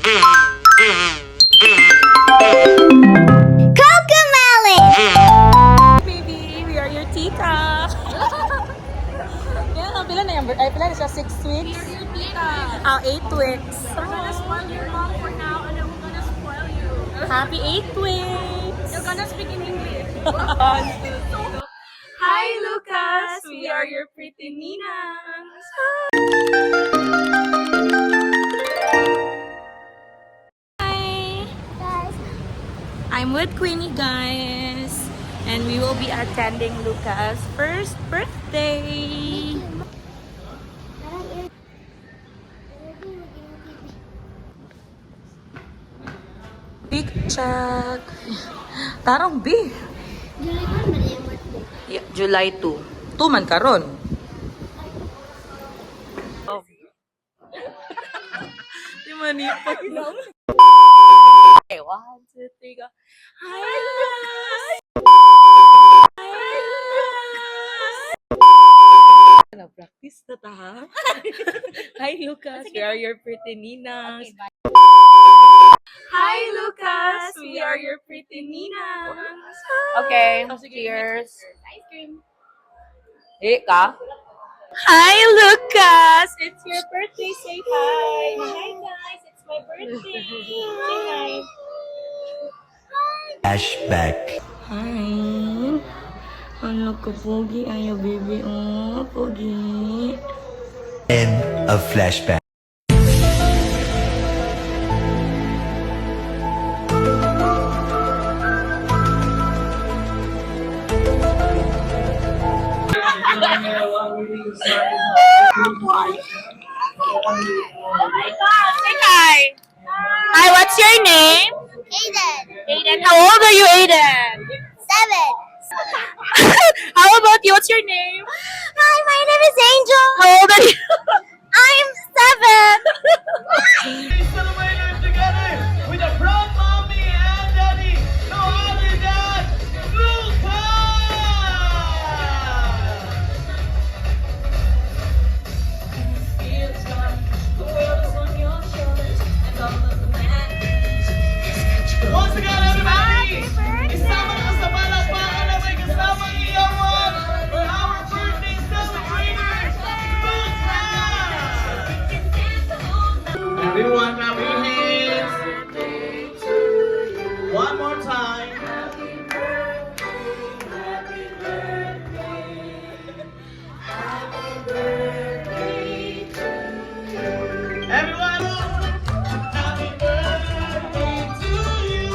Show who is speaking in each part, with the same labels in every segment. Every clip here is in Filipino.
Speaker 1: Cocomelon!
Speaker 2: Baby, we are your tita. Yan, pila na yan? Ay, pila na siya? 6 weeks?
Speaker 3: You're your tita.
Speaker 2: 8 weeks.
Speaker 3: We're gonna spoil your mom for now, and then we're gonna spoil you.
Speaker 2: Happy 8 weeks!
Speaker 3: You're gonna speak in English.
Speaker 2: Hi, Lucas! We are your pretty ninangs. Hi!
Speaker 1: Guys,
Speaker 2: I'm with Queenie, guys. And we will be attending Lucas' first birthday. Big check. Tarong B.
Speaker 1: July ko ba yung birthday?
Speaker 2: Yeah, July 2. 2 man karon. Oh. Di man ni pa. Okay, 1, 2, 3, go. Hi, Lucas! Practice na ta, ha? Hi, Lucas. We are your pretty ninangs. Hi, Lucas. We are your pretty ninangs. Okay, cheers.
Speaker 3: Ice cream.
Speaker 2: Ka? Hi, Lucas. It's your birthday. Say hi. Hi, guys. It's my birthday. Say hi.
Speaker 4: Flashback.
Speaker 2: Hi. Ano ka, Pogi? Ayaw, baby. Oh, Pogi.
Speaker 4: End of flashback.
Speaker 2: Say hi. Hi, what's your name?
Speaker 1: Aiden,
Speaker 2: Aiden. How old are you, Aiden?
Speaker 1: 7.
Speaker 2: How about you? What's your name?
Speaker 1: Hi, my name is Angel.
Speaker 2: How old are you?
Speaker 1: I'm 7.
Speaker 5: We celebrate it together with a proud mommy and daddy. No other than Lucas! Once again, everybody, isama na sa palakpakan na may kasamang iyawan for our birthday celebrators, Lucas! Everyone, clap your hands. One more time. Everyone, happy birthday to you.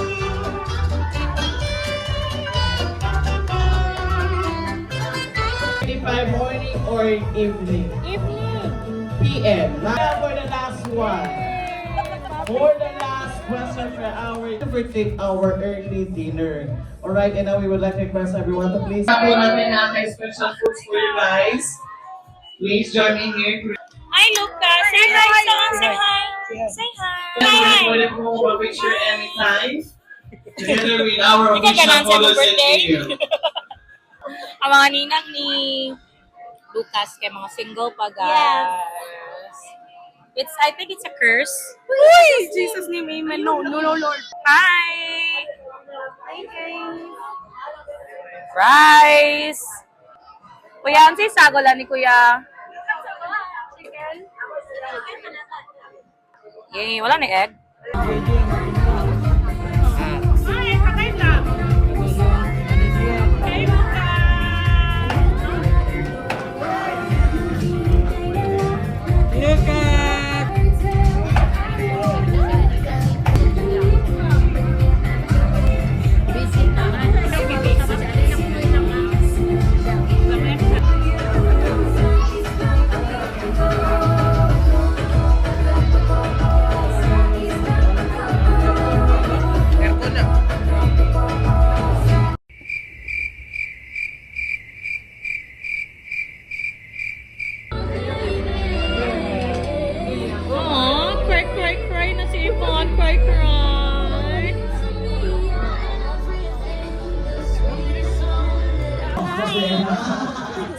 Speaker 5: 25 morning or evening? PM. Now for the last one. For the last question for our take our early dinner. Alright, and now we would like to request everyone to please. Ako natin natin special foods for you guys. Please join me here.
Speaker 2: Hi, Lucas. Say hi, son. Say hi. Say hi.
Speaker 5: Pwede po mong picture anytime. Together with our
Speaker 2: Hindi ka
Speaker 5: official
Speaker 2: ganun sa
Speaker 5: photos and
Speaker 2: birthday.
Speaker 5: video.
Speaker 2: Ang mga ninang ni Lucas kay mga single pa, guys. I think it's a curse.
Speaker 3: Uy! Jesus name, amen. No, Lord.
Speaker 2: Hi! Rice! Kuya, ang sago lang ni Kuya. Yay, wala na egg.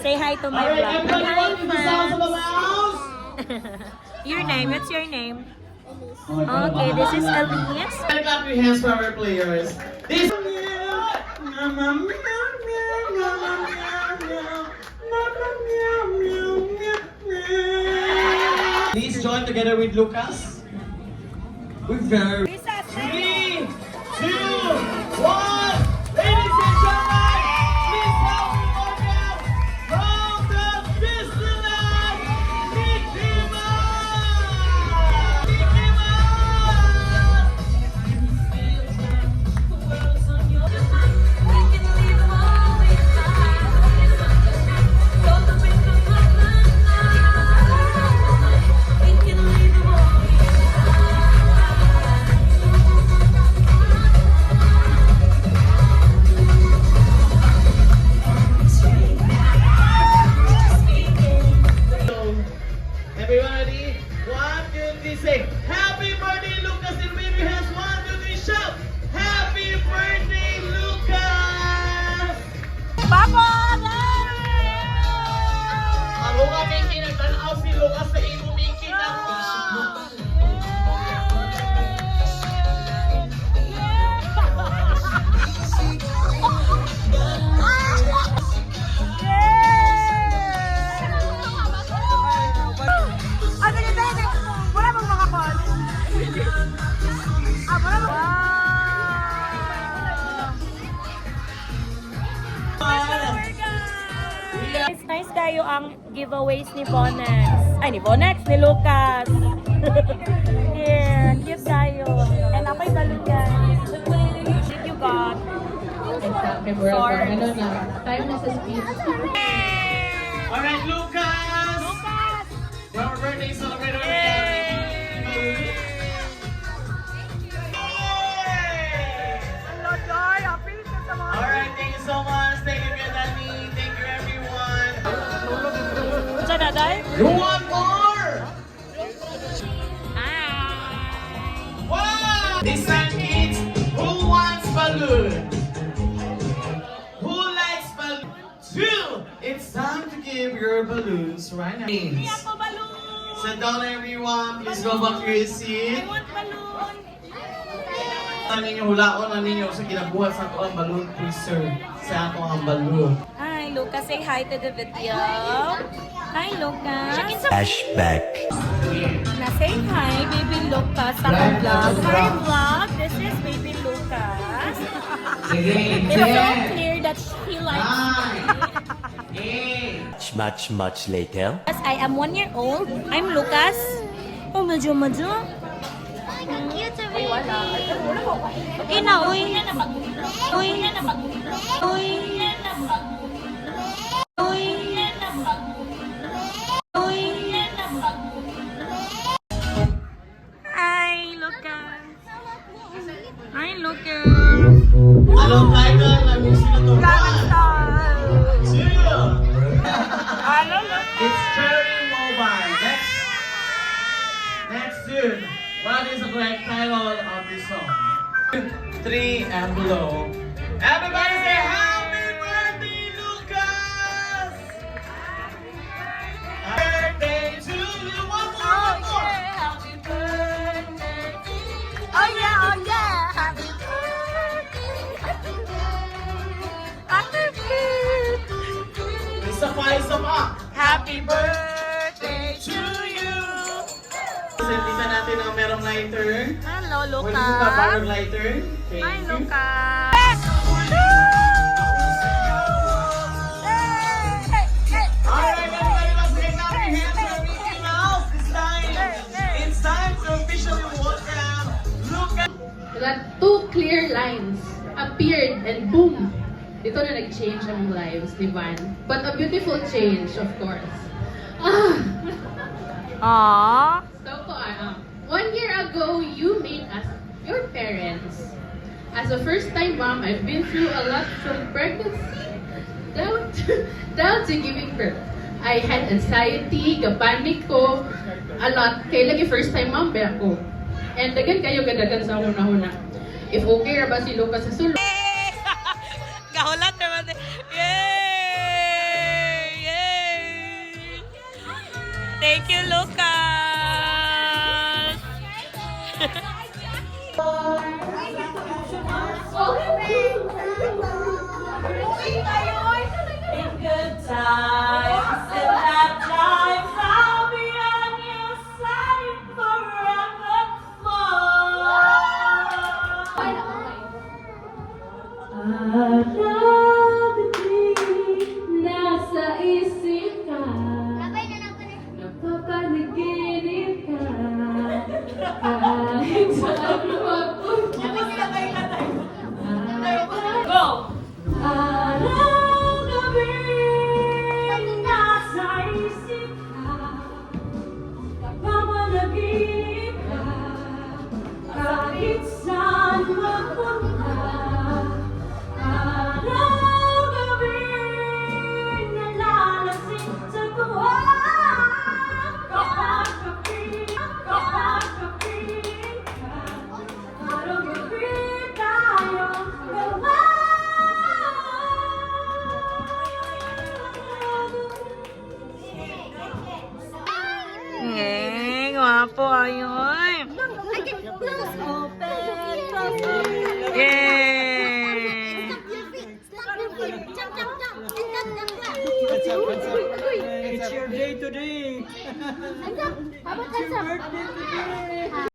Speaker 2: Say hi to my
Speaker 5: Alright,
Speaker 2: vlog.
Speaker 5: everybody,
Speaker 2: Hi,
Speaker 5: welcome to the sounds of the
Speaker 2: fans.
Speaker 5: mouse.
Speaker 2: Your name? What's your name? Okay, this is Elise.
Speaker 5: Clap your hands for our players. This. Please join together with Lucas. We're very. 3, 2, 1. Ladies and gentlemen, please help me welcome from the Disneyland, Mickey Mouse! Mickey Mouse! Everyone ready? 1, 2, 3, say Happy birthday, Lucas! And wave your hands. 1, 2, 3, shout! Happy birthday, Lucas! Ako nga Mickey, nagtanaw si Lucas sa imo Mickey na
Speaker 2: It's nice kayo ang giveaways ni Bonex. Ay, ni Bonex, ni Lucas. Here, cute tayo. And ako'y balon guys. Thank you, God. Sorry.
Speaker 3: Time na sa speed.
Speaker 5: Alright, Lucas! Your birthday celebrator. Alright, thank you so much. Thank you, Danny. Thank you, everyone.
Speaker 2: Unsa na, Day?
Speaker 5: You want more? Wow! This time it's Who Wants Balloon? Who likes balloon? 2! It's time to give your balloons right now. Sit down, everyone. Please go back to your seat. Ano ninyo hulaon na ninyo sa kinabuhat sa ato ang balloon freezer sa ato ang balloon.
Speaker 2: Hi, Lucas. Say hi to the video. Hi, Lucas.
Speaker 4: Flashback.
Speaker 2: Na-say hi, baby Lucas sa vlog. Hi, vlog. This is baby Lucas. It's so clear that he likes me.
Speaker 4: Much later.
Speaker 2: As I am 1 year old, I'm Lucas. Oh, medyo.
Speaker 1: Ay, wala.
Speaker 2: Ina, uy. Uy. Uy. Uy. Uy. Hi, Lucas. Hi, Lucas.
Speaker 5: Anong title na music na to? 1, 2.
Speaker 2: Hello, Lucas.
Speaker 5: It's Cherry Mobile. Next tune. What is the correct title of this song? 3 and below. Everybody say Happy Birthday, Lucas! Happy birthday to you. One more.
Speaker 2: Happy birthday. Oh yeah. Happy birthday. Happy birthday.
Speaker 5: Isa pa.
Speaker 2: Happy birthday to you.
Speaker 5: Sentisan natin ang merong lighter.
Speaker 2: Hello,
Speaker 5: Pwede mo pa
Speaker 2: Lucas.
Speaker 5: lighter? Thank
Speaker 2: Hi,
Speaker 5: you.
Speaker 2: Lucas.
Speaker 5: Alright, everybody, let's get out your hands for Mickey Mouse. It's time to officially welcome Lucas.
Speaker 3: That 2 clear lines appeared and boom! Dito na nag-change ang lives ni Van. But a beautiful change, of course.
Speaker 2: Aww.
Speaker 3: So, 1 year ago, you made us your parents. As a first-time mom, I've been through a lot from pregnancy down to giving birth. I had anxiety, panic ko, a lot. Kaya lagi first-time mom ba ako. And dagan kayo gadagan sa una-una. If okay ra ba si Lucas sa sulod?
Speaker 2: Kahulat naman. Yay! Yay! Thank you, Lucas! In good times and bad times, I'll be on your side forevermore.
Speaker 3: Nasa isip ka,
Speaker 1: Sabay na lang ko na.
Speaker 3: napapanaginip ka, kahit saan magpunta.
Speaker 2: Go!
Speaker 3: Araw-gabi, nasa isip ka, napapanaginip ka, kahit saan magpunta. Araw-gabi, nalalasing sa tuwa, kapag kapiling ka, araw-gabi tayo dalawa.
Speaker 2: Guwapo, ayun. Yay!
Speaker 1: Jump, jump, jump.
Speaker 5: It's your day today.
Speaker 1: How about hands up?